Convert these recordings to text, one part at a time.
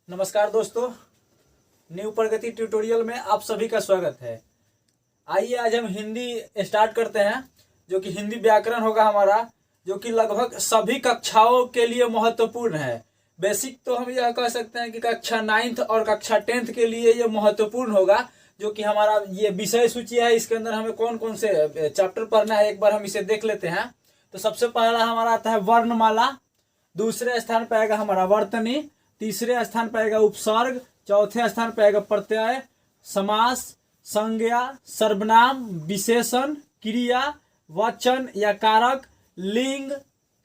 नमस्कार दोस्तों, न्यू प्रगति ट्यूटोरियल में आप सभी का स्वागत है। आइए आज हम हिंदी स्टार्ट करते हैं, जो कि हिंदी व्याकरण होगा हमारा, जो कि लगभग सभी कक्षाओं के लिए महत्वपूर्ण है। बेसिक तो हम यह कह सकते हैं कि कक्षा 9th और कक्षा 10th के लिए ये महत्वपूर्ण होगा, जो कि हमारा ये विषय सूची है। इसके अंदर हमें कौन कौन से चैप्टर पढ़ना है, एक बार हम इसे देख लेते हैं। तो सबसे पहला हमारा आता है वर्णमाला, दूसरे स्थान पर आएगा हमारा वर्तनी, तीसरे स्थान पर आएगा उपसर्ग, चौथे स्थान पर आएगा प्रत्यय, समास, संज्ञा, सर्वनाम, विशेषण, क्रिया, वचन या कारक, लिंग,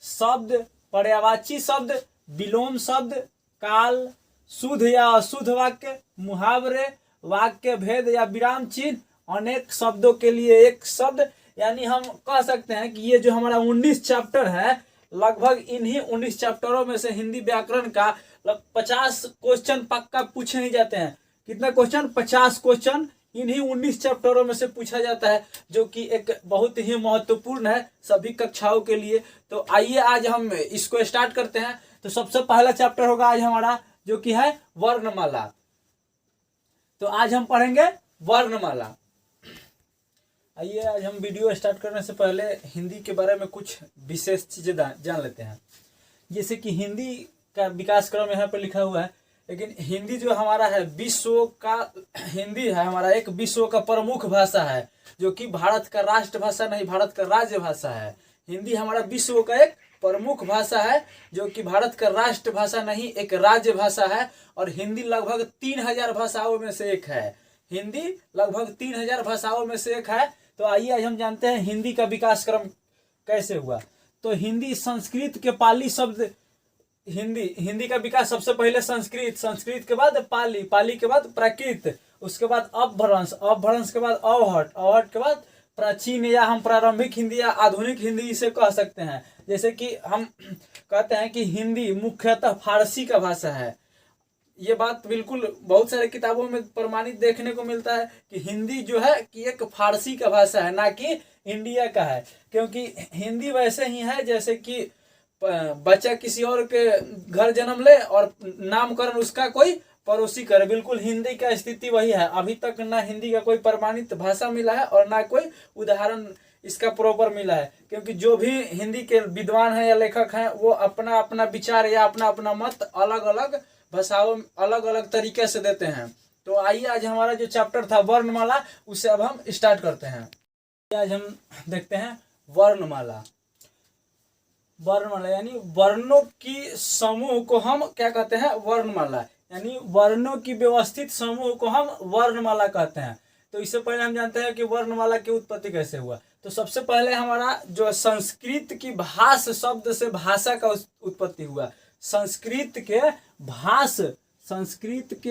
शब्द, पर्यायवाची शब्द, विलोम शब्द, काल, शुद्ध या अशुद्ध वाक्य, मुहावरे, वाक्य भेद या विराम चिन्ह, अनेक शब्दों के लिए एक शब्द। यानी हम कह सकते हैं कि ये जो हमारा 19 चैप्टर है, लगभग इन्हीं 19 चैप्टरों में से हिंदी व्याकरण का 50 क्वेश्चन पक्का पूछे ही जाते हैं। कितना क्वेश्चन? 50 क्वेश्चन इन्हीं 19 चैप्टरों में से पूछा जाता है, जो कि एक बहुत ही महत्वपूर्ण है सभी कक्षाओं के लिए। तो आइए आज हम इसको स्टार्ट करते हैं। तो सबसे पहला चैप्टर होगा आज हमारा, जो कि है वर्णमाला। तो आज हम पढ़ेंगे वर्णमाला। आइए आज हम वीडियो स्टार्ट करने से पहले हिंदी के बारे में कुछ विशेष चीजें जान लेते हैं। जैसे कि हिंदी का विकास क्रम यहाँ पर लिखा हुआ है, लेकिन हिंदी जो हमारा है विश्व का, हिंदी है हमारा एक विश्व का प्रमुख भाषा है, जो कि भारत का राष्ट्रभाषा नहीं, भारत का राज्य भाषा है। हिंदी हमारा विश्व का एक प्रमुख भाषा है, जो कि भारत का राष्ट्रभाषा नहीं, एक राज्य भाषा है। और हिंदी लगभग 3000 भाषाओं में से एक है। हिंदी लगभग 3000 भाषाओं में से एक है। तो आइए आज हम जानते हैं हिंदी का विकास क्रम कैसे हुआ। तो हिंदी संस्कृत के पाली शब्द, हिंदी का विकास सबसे पहले संस्कृत, संस्कृत के बाद पाली, पाली के बाद प्राकृत, उसके बाद अपभ्रंश, अपभ्रंश के बाद अवहट, अवहट के बाद प्राचीन या हम प्रारंभिक हिंदी या आधुनिक हिंदी इसे कह सकते हैं। जैसे कि हम कहते हैं कि हिंदी मुख्यतः फारसी का भाषा है। ये बात बिल्कुल बहुत सारे किताबों में प्रमाणित देखने को मिलता है कि हिंदी जो है कि एक फारसी का भाषा है, ना कि इंडिया का है। क्योंकि हिंदी वैसे ही है जैसे कि बच्चा किसी और के घर जन्म ले और नामकरण उसका कोई पड़ोसी करे, बिल्कुल हिंदी का स्थिति वही है। अभी तक ना हिंदी का कोई प्रमाणित भाषा मिला है और ना कोई उदाहरण इसका प्रॉपर मिला है। क्योंकि जो भी हिंदी के विद्वान हैं या लेखक हैं, वो अपना अपना विचार या अपना अपना मत अलग अलग भाषाओं अलग अलग तरीके से देते हैं। तो आइए आज हमारा जो चैप्टर था वर्णमाला, उसे अब हम स्टार्ट करते हैं। आज हम देखते हैं वर्णमाला। वर्णमाला यानी वर्णों की समूह को हम क्या कहते हैं? वर्णमाला। यानी वर्णों की व्यवस्थित समूह को हम वर्णमाला कहते हैं। तो इससे पहले हम जानते हैं कि वर्णमाला की उत्पत्ति कैसे हुआ। तो सबसे पहले हमारा जो संस्कृत की भाष शब्द से भाषा का उत्पत्ति हुआ। संस्कृत के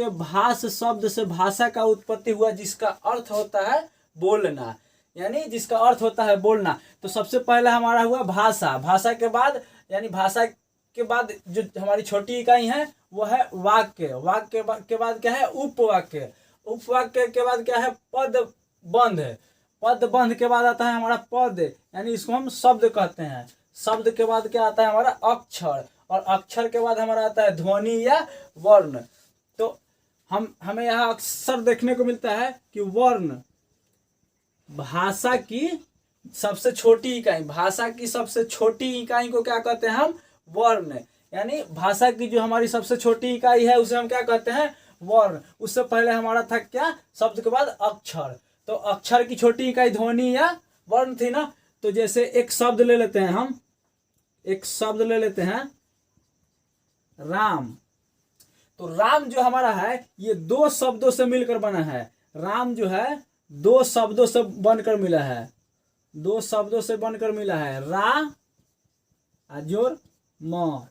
भाष शब्द से भाषा का उत्पत्ति हुआ, जिसका अर्थ होता है बोलना। यानी जिसका अर्थ होता है बोलना। तो सबसे पहले हमारा हुआ भाषा। भाषा के बाद, यानी भाषा के बाद जो हमारी छोटी इकाई है वो है वाक्य। वाक्य के बाद क्या है? उपवाक्य। उपवाक्य के बाद क्या है? पदबंध। पदबंध के बाद आता है हमारा पद, यानी इसको हम शब्द कहते हैं। शब्द के बाद क्या आता है? हमारा अक्षर। और अक्षर के बाद हमारा आता है ध्वनि या वर्ण। तो हमें यहाँ अक्सर देखने को मिलता है कि वर्ण भाषा की सबसे छोटी इकाई, भाषा की सबसे छोटी इकाई को क्या कहते हैं हम? वर्ण। यानी भाषा की जो हमारी सबसे छोटी इकाई है उसे हम क्या कहते हैं? वर्ण। उससे पहले हमारा था क्या? शब्द के बाद अक्षर। तो अक्षर की छोटी इकाई ध्वनि या वर्ण थी ना। तो जैसे एक शब्द ले लेते हैं हम, एक शब्द ले लेते हैं राम। तो राम जो हमारा है ये 2 शब्दों से मिलकर बना है। राम जो है 2 शब्दों से बनकर मिला है। 2 शब्दों से बनकर मिला है। रा जोर म,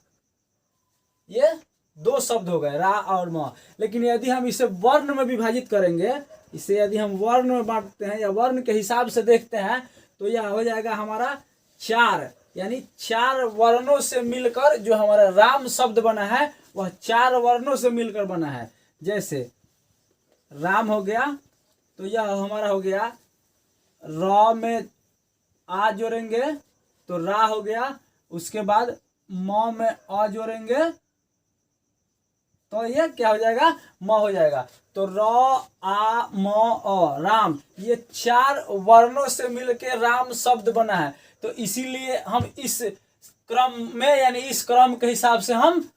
ये 2 शब्द हो गए, रा और म। लेकिन यदि हम इसे वर्ण में विभाजित करेंगे, इसे यदि हम वर्ण में बांटते हैं या वर्ण के हिसाब से देखते हैं, तो यह हो जाएगा हमारा 4। यानी 4 वर्णों से मिलकर जो हमारा राम शब्द बना है वह 4 वर्णों से मिलकर बना है। जैसे राम हो गया, तो यह हमारा हो गया र में आ जोड़ेंगे तो रा हो गया। उसके बाद म में अ जोड़ेंगे तो ये क्या हो जाएगा, म हो जाएगा। तो र आ म अ राम, ये 4 वर्णों से मिलकर राम शब्द बना है। तो इसीलिए हम इस क्रम में यानी इस क्रम के हिसाब से हम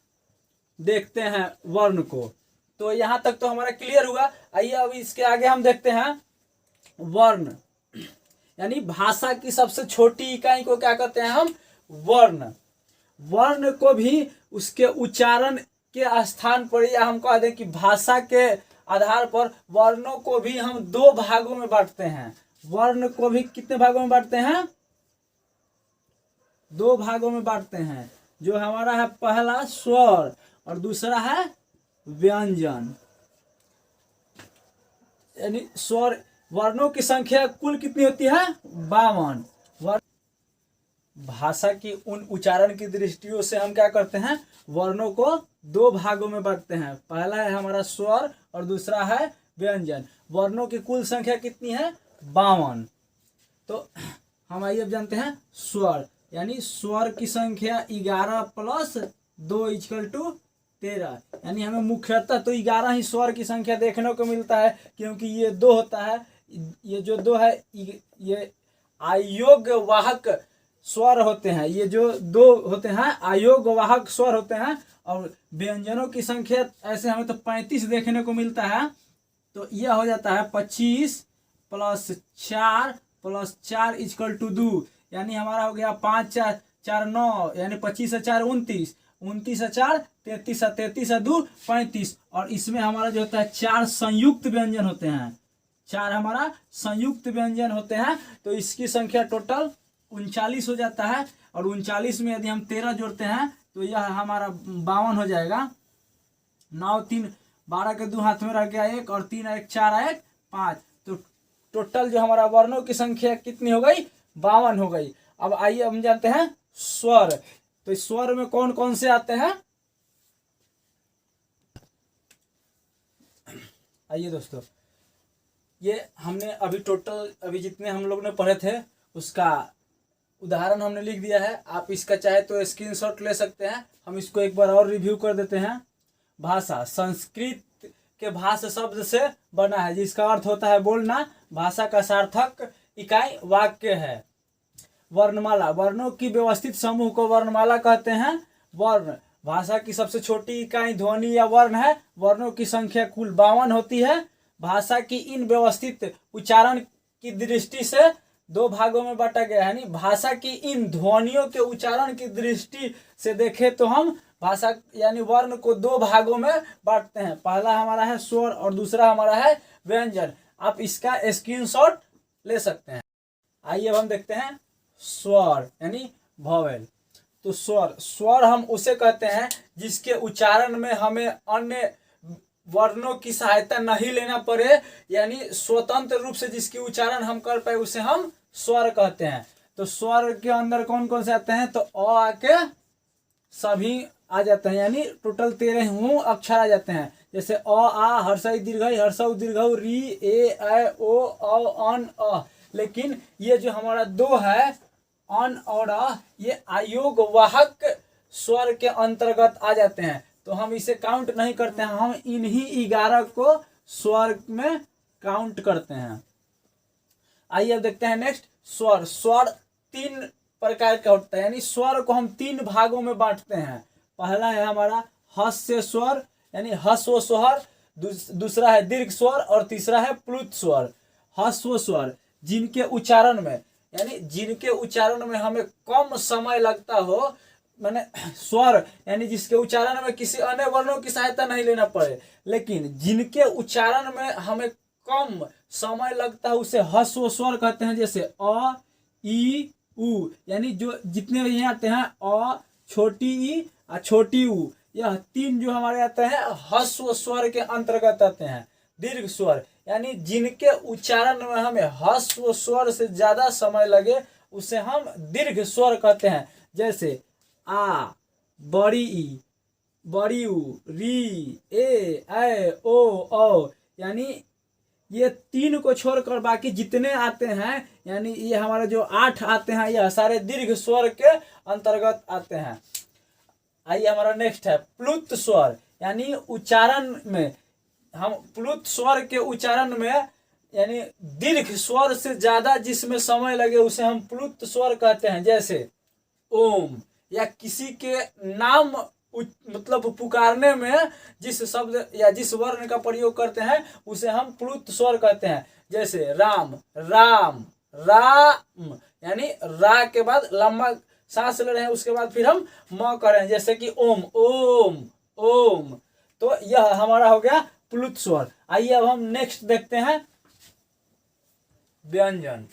देखते हैं वर्ण को। तो यहाँ तक तो हमारा क्लियर हुआ। आइए अब इसके आगे हम देखते हैं वर्ण, यानी भाषा की सबसे छोटी इकाई को क्या कहते हैं हम, वर्ण। वर्ण को भी उसके उच्चारण के स्थान पर, या हम कह दें कि भाषा के आधार पर वर्णों को भी हम 2 भागों में बांटते हैं। वर्ण को भी कितने भागों में बांटते हैं, 2 भागों में बांटते हैं। जो हमारा है पहला स्वर और दूसरा है व्यंजन। यानी स्वर, वर्णों की संख्या कुल कितनी होती है, 52। भाषा की उन उच्चारण की दृष्टियों से हम क्या करते हैं, वर्णों को 2 भागों में बांटते हैं। पहला है हमारा स्वर और दूसरा है व्यंजन। वर्णों की कुल संख्या कितनी है, 52। तो हम आइए अब जानते हैं स्वर, यानी स्वर की संख्या 11 प्लस 2 = 13। यानी हमें मुख्यतः तो 11 ही स्वर की संख्या देखने को मिलता है, क्योंकि ये 2 होता है, ये जो 2 है ये अयोग्य वाहक स्वर होते हैं। ये जो 2 होते हैं अयोग्य वाहक स्वर होते हैं। और व्यंजनों की संख्या ऐसे हमें तो 35 देखने को मिलता है। तो यह हो जाता है 25 + 4 + 4 = 2। यानी हमारा हो गया 5 4 4 9, यानी 25 और 4 29, 29 और 4 33, 33 और 2 35। और इसमें हमारा जो होता है 4 संयुक्त व्यंजन होते हैं, 4 हमारा संयुक्त व्यंजन होते हैं। तो इसकी संख्या टोटल 39 हो जाता है। और 39 में यदि हम 13 जोड़ते हैं तो यह हमारा 52 हो जाएगा। 9 3 12 के 2 हाथ में रह गया 1, और 3 1 4 1 5। तो टोटल जो हमारा वर्णों की संख्या कितनी हो गई, 52 हो गई। अब आइए हम जानते हैं स्वर। तो इस स्वर में कौन कौन से आते हैं, आइए दोस्तों, ये हमने अभी टोटल अभी जितने हम लोग ने पढ़े थे उसका उदाहरण हमने लिख दिया है। आप इसका चाहे तो स्क्रीनशॉट ले सकते हैं। हम इसको एक बार और रिव्यू कर देते हैं। भाषा संस्कृत के भाषा शब्द से बना है, जिसका अर्थ होता है बोलना। भाषा का सार्थक इकाई वाक्य है। वर्णमाला, वर्णों की व्यवस्थित समूह को वर्णमाला कहते हैं। वर्ण, भाषा की सबसे छोटी इकाई ध्वनि या वर्ण है। वर्णों की संख्या कुल 52 होती है। भाषा की इन व्यवस्थित उच्चारण की दृष्टि से 2 भागों में बांटा गया है। यानी भाषा की इन ध्वनियों के उच्चारण की दृष्टि से देखें तो हम भाषा यानी वर्ण को 2 भागों में बांटते हैं। पहला हमारा है स्वर और दूसरा हमारा है व्यंजन। आप इसका स्क्रीनशॉट ले सकते हैं। आइए अब हम देखते हैं स्वर यानी वॉवेल। तो स्वर हम उसे कहते हैं जिसके उच्चारण में हमें अन्य वर्णों की सहायता नहीं लेना पड़े, यानी स्वतंत्र रूप से जिसकी उच्चारण हम कर पाए उसे हम स्वर कहते हैं। तो स्वर के अंदर कौन कौन से आते हैं, तो अ आके सभी आ जाते हैं, यानी टोटल 13 अक्षर आ जाते हैं। जैसे अ आ हर्षई दीर्घई हर्षऊ दीर्घऊ री ए ऐ ओ औ अन अ। लेकिन ये जो हमारा 2 है अन और अ, ये अयोग वाहक स्वर के अंतर्गत आ जाते हैं। तो हम इसे काउंट नहीं करते हैं, हम इन्हीं 11 को स्वर में काउंट करते हैं। आइए अब देखते हैं नेक्स्ट स्वर। स्वर 3 प्रकार का होता है, यानी स्वर को हम 3 भागों में बांटते हैं। पहला है हमारा हस्य स्वर यानी ह्स्व स्वर, दूसरा है दीर्घ स्वर और तीसरा है प्लुत स्वर। ह्स्व स्वर जिनके उच्चारण में हमें कम समय लगता हो, मैंने स्वर यानी जिसके उच्चारण में किसी अन्य वर्णों की सहायता नहीं लेना पड़े, लेकिन जिनके उच्चारण में हमें कम समय लगता है उसे ह्स्व स्वर कहते हैं। जैसे अ ई उ, यानी जो जितने भी यहाँ आते हैं अ छोटी ई और छोटी उ, यह 3 जो हमारे आते हैं ह्स्व स्वर के अंतर्गत आते हैं। दीर्घ स्वर यानी जिनके उच्चारण में हमें ह्स्व स्वर से ज्यादा समय लगे उसे हम दीर्घ स्वर कहते हैं। जैसे आ बड़ी ई बड़ी उ री ए ऐ ओ औ, यानी ये 3 को छोड़कर बाकी जितने आते हैं, यानी ये हमारे जो 8 आते हैं यह सारे दीर्घ स्वर के अंतर्गत आते हैं। आइए हमारा नेक्स्ट है प्लुत स्वर, यानी उच्चारण में हम प्लुत स्वर के उच्चारण में यानी दीर्घ स्वर से ज्यादा जिसमें समय लगे उसे हम प्लुत स्वर कहते हैं। जैसे ओम, या किसी के नाम मतलब पुकारने में जिस शब्द या जिस वर्ण का प्रयोग करते हैं उसे हम प्लुत स्वर कहते हैं। जैसे राम, राम, राम, यानी रा के बाद लंबा सांस ले रहे हैं, उसके बाद फिर हम म कर रहे हैं। जैसे कि ओम, ओम, ओम। तो यह हमारा हो गया प्लुत स्वर। आइए अब हम नेक्स्ट देखते हैं व्यंजन।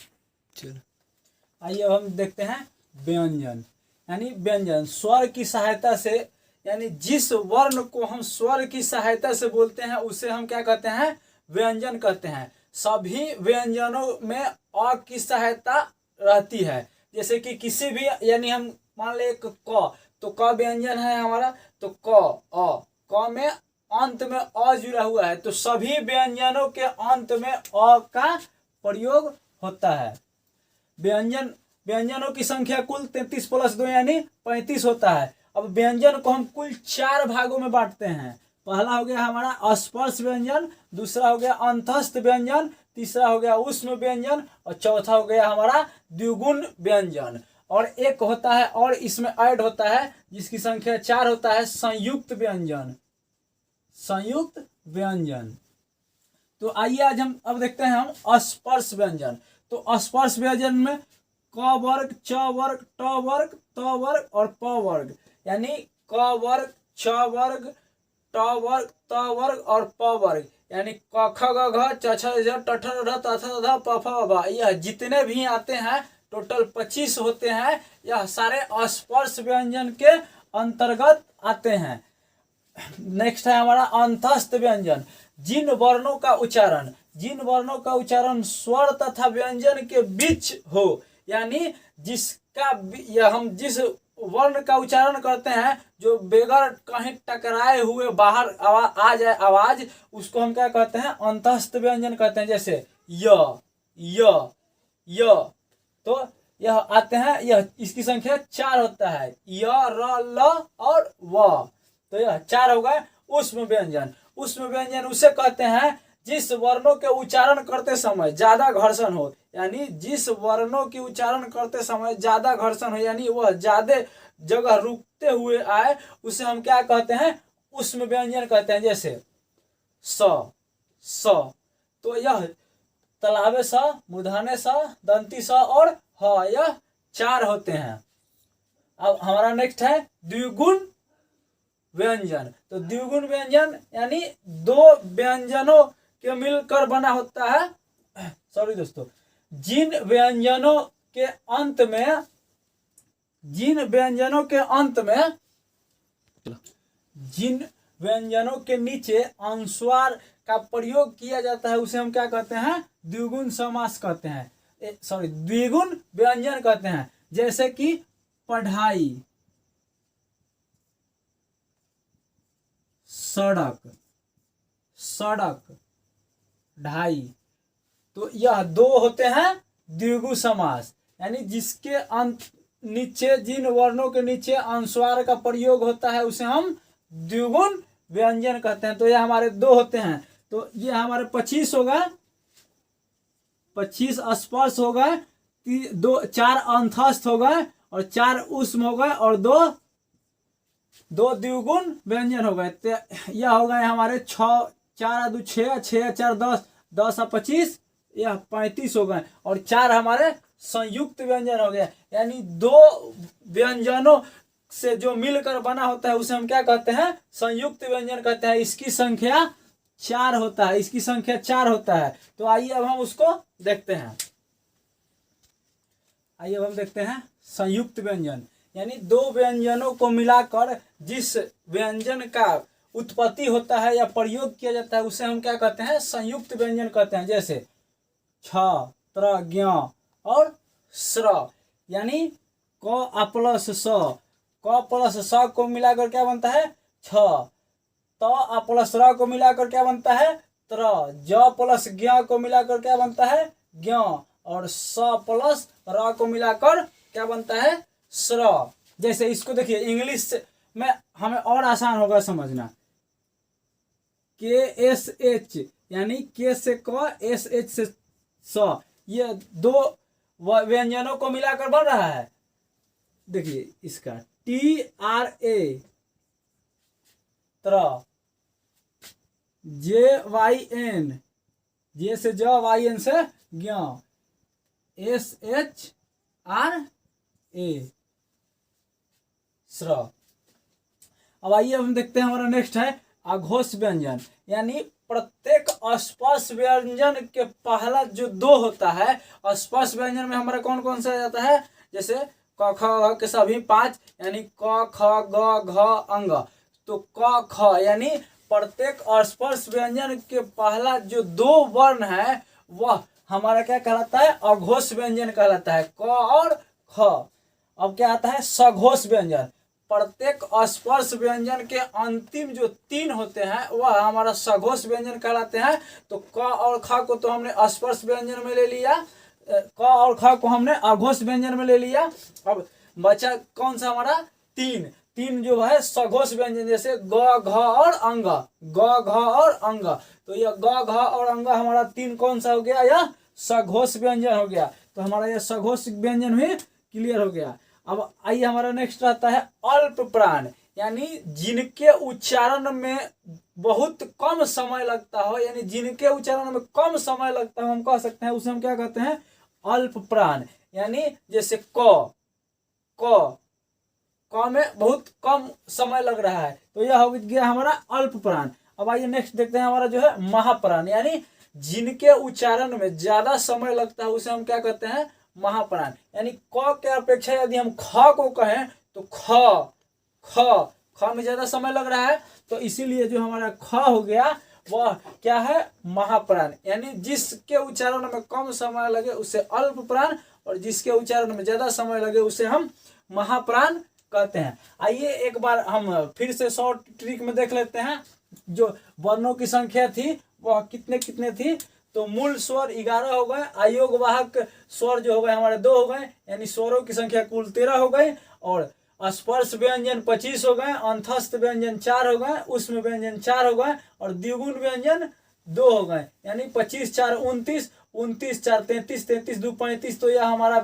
आइए अब हम देखते हैं व्यंजन। यानी व्यंजन स्वर की सहायता से, यानी जिस वर्ण को हम स्वर की सहायता से बोलते हैं उसे हम क्या कहते हैं? व्यंजन कहते हैं। सभी व्यंजनों में अ की सहायता रहती है। जैसे कि किसी भी, यानी हम मान ले एक क, तो क व्यंजन है हमारा, तो क में अंत में अ जुड़ा हुआ है, तो सभी व्यंजनों के अंत में अ का प्रयोग होता है। व्यंजनों की संख्या कुल 33 + 2 यानी 35 होता है। अब व्यंजन को हम कुल 4 भागों में बांटते हैं। पहला हो गया हमारा स्पर्श व्यंजन, दूसरा हो गया अंतस्थ व्यंजन, तीसरा हो गया ऊष्म व्यंजन, और चौथा हो गया हमारा द्विगुण व्यंजन। और एक होता है और इसमें ऐड होता है जिसकी संख्या 4 होता है, संयुक्त व्यंजन। संयुक्त व्यंजन। तो आइए आज हम अब देखते हैं हम स्पर्श व्यंजन। तो स्पर्श व्यंजन में क वर्ग, च वर्ग, ट वर्ग, त वर्ग और प वर्ग, यानी क वर्ग, छ वर्ग, ट वर्ग, त वर्ग और प वर्ग, यानी क ख ग घ छ छ ज ट ठ ड थ थ ध प फ ब, यह जितने भी आते हैं टोटल 25 होते हैं। यह सारे स्पर्श व्यंजन के अंतर्गत आते हैं। नेक्स्ट है हमारा अंतस्थ व्यंजन। जिन वर्णों का उच्चारण स्वर तथा व्यंजन के बीच हो, यानी जिसका या हम जिस वर्ण का उच्चारण करते हैं जो बगैर कहीं टकराए हुए बाहर आ जाए आवाज, उसको हम क्या कहते हैं? अंतस्थ व्यंजन कहते हैं। जैसे य, तो यह आते हैं, यह इसकी संख्या 4 होता है, य, र, ल और व, तो यह 4 हो गए। ऊष्म व्यंजन उसे कहते हैं जिस वर्णों के उच्चारण करते समय ज्यादा घर्षण हो, यानी जिस वर्णों की उच्चारण करते समय ज्यादा घर्षण हो, यानी वह ज्यादा जगह रुकते हुए आए, उसे हम क्या कहते हैं? ऊष्म व्यंजन कहते हैं। जैसे स, तो यह तलावे स, मूर्धन्य स, दंती स और ह, यह 4 होते हैं। अब हमारा नेक्स्ट है द्विगुण व्यंजन। तो द्विगुण व्यंजन यानी 2 व्यंजनों के मिलकर बना होता है। सॉरी दोस्तों, जिन व्यंजनों के नीचे अनुस्वार का प्रयोग किया जाता है उसे हम क्या कहते हैं? द्विगुण समास कहते हैं, द्विगुण व्यंजन कहते हैं। जैसे कि पढ़ाई, सड़क, ढाई, तो यह 2 होते हैं द्विगु समास, यानी जिसके नीचे, जिन वर्णों के नीचे अनुस्वार का प्रयोग होता है उसे हम द्विगुण व्यंजन कहते हैं। तो यह हमारे 2 होते हैं। तो ये हमारे 25 हो गए, 25 स्पर्श हो गए, 4 अंतस्थ हो गए और 4 ऊष्म हो गए और 2 द्विगुण व्यंजन हो गए। तो यह हो गए हमारे 6, 4 2 6, 6 4 10, 10 और 25, यह 35 हो गए। और 4 हमारे संयुक्त व्यंजन हो गए, यानी 2 व्यंजनों से जो मिलकर बना होता है उसे हम क्या कहते हैं? संयुक्त व्यंजन कहते हैं। इसकी संख्या 4 होता है। तो आइए अब हम उसको देखते हैं। संयुक्त व्यंजन, यानी 2 व्यंजनों को मिलाकर जिस व्यंजन का उत्पत्ति होता है या प्रयोग किया जाता है उसे हम क्या कहते हैं? संयुक्त व्यंजन कहते हैं। जैसे छ, त्र, ज्ञ और स्र, यानी क प्लस स को मिलाकर क्या बनता है? छ, त प्लस र को मिलाकर क्या बनता है? त्र, ज प्लस ज्ञ को मिलाकर क्या बनता है? ज्ञ, और स प्लस र को मिलाकर क्या बनता है? स्र। जैसे इसको देखिए, इंग्लिश में हमें और आसान होगा समझना। के एस एच यानी के से क, एस एच से स, ये दो व्यंजनों को मिलाकर बन रहा है। देखिए इसका टी आर ए त्र, जे वाई एन, जे से ज, वाई एन से ज्ञ, एस एच आर ए स्र। अब आइए हम देखते हैं हमारा नेक्स्ट है अघोष व्यंजन, यानी प्रत्येक स्पर्श व्यंजन के पहला जो दो होता है, स्पर्श व्यंजन में हमारा कौन कौन सा जाता है, जैसे क ख ग के सभी 5 यानी क ख ग घ अंग, तो क ख यानी प्रत्येक स्पर्श व्यंजन के पहला जो दो वर्ण है वह हमारा क्या कहलाता है, अघोष व्यंजन कहलाता है, क और ख। अब क्या आता है सघोष व्यंजन, प्रत्येक स्पर्श व्यंजन के अंतिम जो 3 होते हैं वह हमारा सघोष व्यंजन कहलाते हैं। तो क और ख को तो हमने स्पर्श व्यंजन में ले लिया, क और ख को हमने अघोष व्यंजन में ले लिया। अब बचा कौन सा हमारा 3 जो है सघोष व्यंजन, जैसे ग घ और अंग, ग घ और अंग, तो यह ग घ और अंग हमारा 3 कौन सा हो गया, यह सघोष व्यंजन हो गया। तो हमारा यह सघोष व्यंजन भी क्लियर हो गया। अब आइए हमारा नेक्स्ट रहता है अल्प प्राण, यानी जिनके उच्चारण में बहुत कम समय लगता हो, यानी जिनके उच्चारण में कम समय लगता हो हम कह सकते हैं, उसे हम क्या कहते हैं अल्प प्राण। यानी जैसे क में बहुत कम समय लग रहा है, तो यह हो गया हमारा अल्प प्राण। अब आइए नेक्स्ट देखते हैं हमारा जो है महाप्राण, यानी जिनके उच्चारण में ज्यादा समय लगता है उसे हम क्या कहते हैं महाप्राण। यानी क के अपेक्षा यदि हम ख को कहें तो ख में ज्यादा समय लग रहा है, तो इसीलिए जो हमारा ख हो गया वह क्या है महाप्राण। यानी जिसके उच्चारण में कम समय लगे उसे अल्प प्राण, और जिसके उच्चारण में ज्यादा समय लगे उसे हम महाप्राण कहते हैं। आइए एक बार हम फिर से शॉर्ट ट्रिक में देख लेते हैं, जो वर्णों की संख्या थी वह कितने कितने थी। तो मूल स्वर 11 हो गए, अयोग वाहक स्वर जो हो गए हमारे 2 हो गए, यानी स्वरों की संख्या कुल 13 हो गई, और स्पर्श व्यंजन 25 हो गए, अंतस्थ व्यंजन 4 हो गए, उष्म व्यंजन 4 हो गए, और द्विगुण व्यंजन 2 हो गए, यानी 25 4 29, 29 4 33, 33 2 35, तो यह हमारा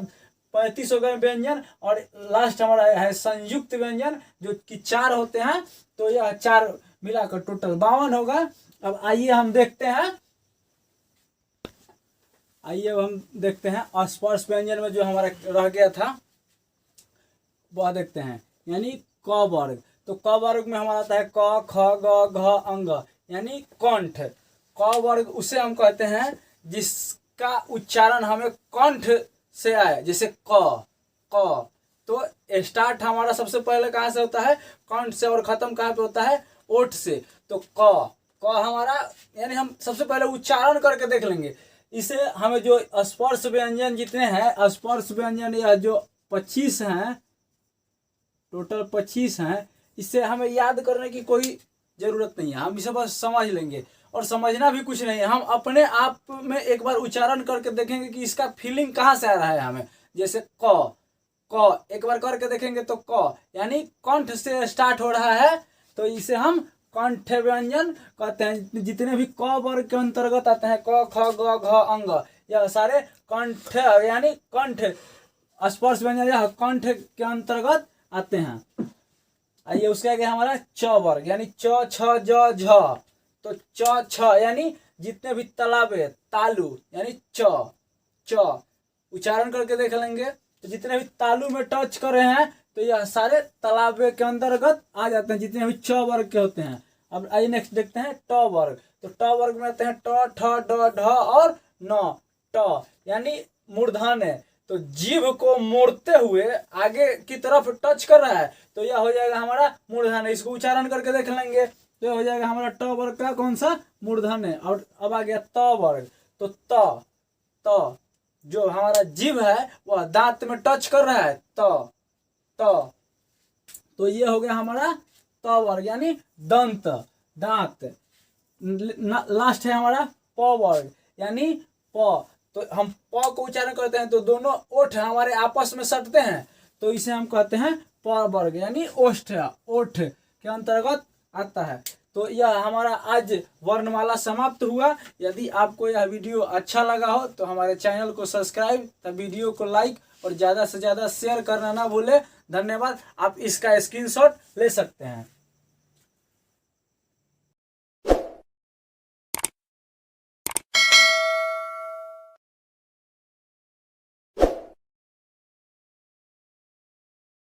35 हो गए व्यंजन। और लास्ट हमारा है संयुक्त व्यंजन जो कि 4 होते हैं, तो यह 4 मिलाकर टोटल 52 होगा। अब आइए हम देखते हैं, स्पर्श व्यंजन में जो हमारा रह गया था वह देखते हैं, यानी क वर्ग। तो क वर्ग में हमारा आता है क ख ग घ अंग, यानी कंठ। क वर्ग उसे हम कहते हैं जिसका उच्चारण हमें कंठ से आए, जैसे क तो स्टार्ट हमारा सबसे पहले कहाँ से होता है कंठ से, और खत्म कहाँ पे होता है ओठ से। तो क हमारा यानी हम सबसे पहले उच्चारण करके देख लेंगे। इसे हमें जो स्पर्श व्यंजन जितने हैं, स्पर्श व्यंजन यह जो 25 हैं, टोटल 25 हैं, इससे हमें याद करने की कोई जरूरत नहीं है, हम इसे बस समझ लेंगे। और समझना भी कुछ नहीं है, हम अपने आप में एक बार उच्चारण करके देखेंगे कि इसका फीलिंग कहाँ से आ रहा है हमें। जैसे क एक बार करके देखेंगे तो क यानी कंठ से स्टार्ट हो रहा है, तो इसे हम कंठ व्यंजन कहते हैं। जितने भी क वर्ग के अंतर्गत आते हैं क ख ग घ अंग, यह सारे कंठ यानी कंठ स्पर्श व्यंजन यह कंठ के अंतर्गत आते हैं। आइए उसके आगे हमारा च वर्ग, यानी च छ ज झ। तो च छ यानी जितने भी तालाबे तालु, यानी च उच्चारण करके देख लेंगे, तो जितने भी तालु में टच कर रहे हैं तो यह सारे तालाबे के अंतर्गत आ जाते हैं, जितने भी च वर्ग के होते हैं। अब आइए नेक्स्ट देखते हैं ट वर्ग। तो ट वर्ग में आते हैं ट ठ ड ढ और न। ट यानी मूर्धन्य, तो जीभ को मोड़ते हुए आगे की तरफ टच कर रहा है, तो यह हो जाएगा हमारा मूर्धन्य। इसको उच्चारण करके देख लेंगे तो हो जाएगा हमारा ट वर्ग का कौन सा मूर्धन्य। और अब आ गया त वर्ग। तो त जो हमारा जीभ है वह दांत में टच कर रहा है, त तो ये हो गया हमारा त वर्ग, यानी दंत दांत। लास्ट है हमारा प वर्ग, यानी प। तो हम प को उच्चारण करते हैं तो दोनों ओठ हमारे आपस में सटते हैं, तो इसे हम कहते हैं प वर्ग, यानी ओष्ठ, ओठ के अंतर्गत आता है। तो यह हमारा आज वर्णमाला समाप्त हुआ। यदि आपको यह वीडियो अच्छा लगा हो तो हमारे चैनल को सब्सक्राइब तथा वीडियो को लाइक और ज़्यादा से ज़्यादा शेयर करना ना भूलें। धन्यवाद। आप इसका स्क्रीनशॉट ले सकते हैं।